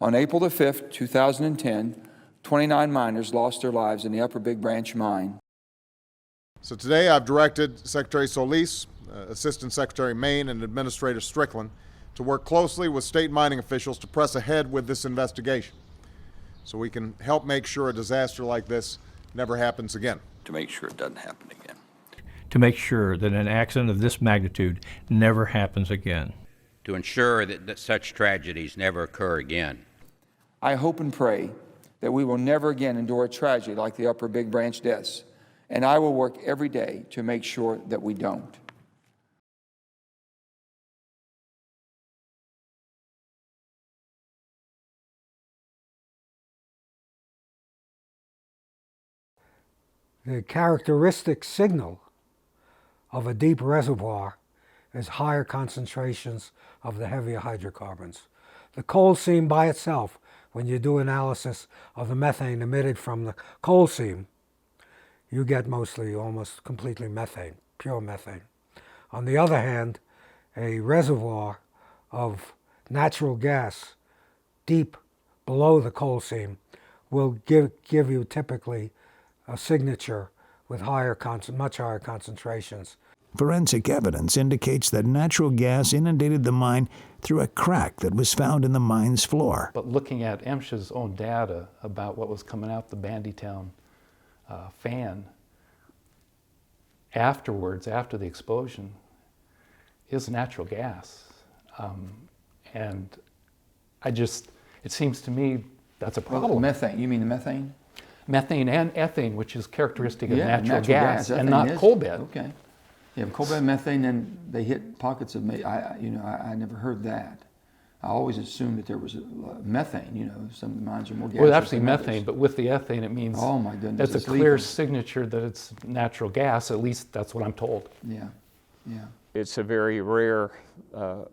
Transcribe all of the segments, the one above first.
On April the 5th, 2010, 29 miners lost their lives in the Upper Big Branch mine. So today I've directed Secretary Solis, Assistant Secretary Main, and Administrator Strickland to work closely with state mining officials to press ahead with this investigation so we can help make sure a disaster like this never happens again. To make sure it doesn't happen again. To make sure that an accident of this magnitude never happens again. To ensure that such tragedies never occur again. I hope and pray that we will never again endure a tragedy like the Upper Big Branch deaths, and I will work every day to make sure that we don't. The characteristic signal of a deep reservoir is higher concentrations of the heavier hydrocarbons. The coal seam by itself, when you do analysis of the methane emitted from the coal seam, you get mostly, almost completely methane, pure methane. On the other hand, a reservoir of natural gas deep below the coal seam will give you typically a signature with much higher concentrations. Forensic evidence indicates that natural gas inundated the mine through a crack that was found in the mine's floor. But looking at MSHA's own data about what was coming out the Bandytown fan afterwards, after the explosion, is natural gas. And it seems to me that's a problem. Well, methane, you mean the methane? Methane and ethane, which is characteristic of natural gas and not is, coal bed. Okay. Yeah, coal bed methane, then they hit pockets of, I never heard that. I always assumed that there was methane, some of the mines are more gaseous. Well, actually than methane, others. but with the ethane it means oh my goodness, that's a clear signature that it's natural gas, at least that's what I'm told. Yeah, yeah. It's a very rare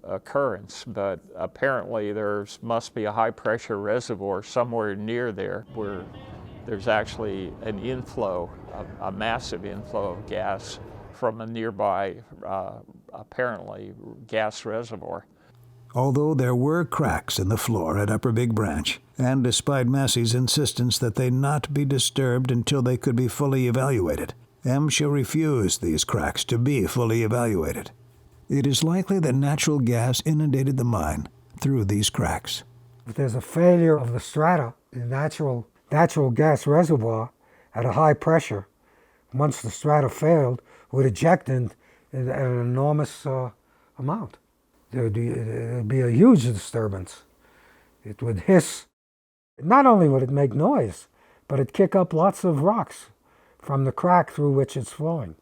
occurrence, but apparently must be a high pressure reservoir somewhere near there where there's actually an inflow, a massive inflow of gas from a nearby, apparently, gas reservoir. Although there were cracks in the floor at Upper Big Branch, and despite Massey's insistence that they not be disturbed until they could be fully evaluated, MSHA refused these cracks to be fully evaluated. It is likely that natural gas inundated the mine through these cracks. If there's a failure of the strata, the natural gas reservoir at a high pressure, once the strata failed, would eject at an enormous amount. There'd be a huge disturbance. It would hiss. Not only would it make noise, but it'd kick up lots of rocks from the crack through which it's flowing.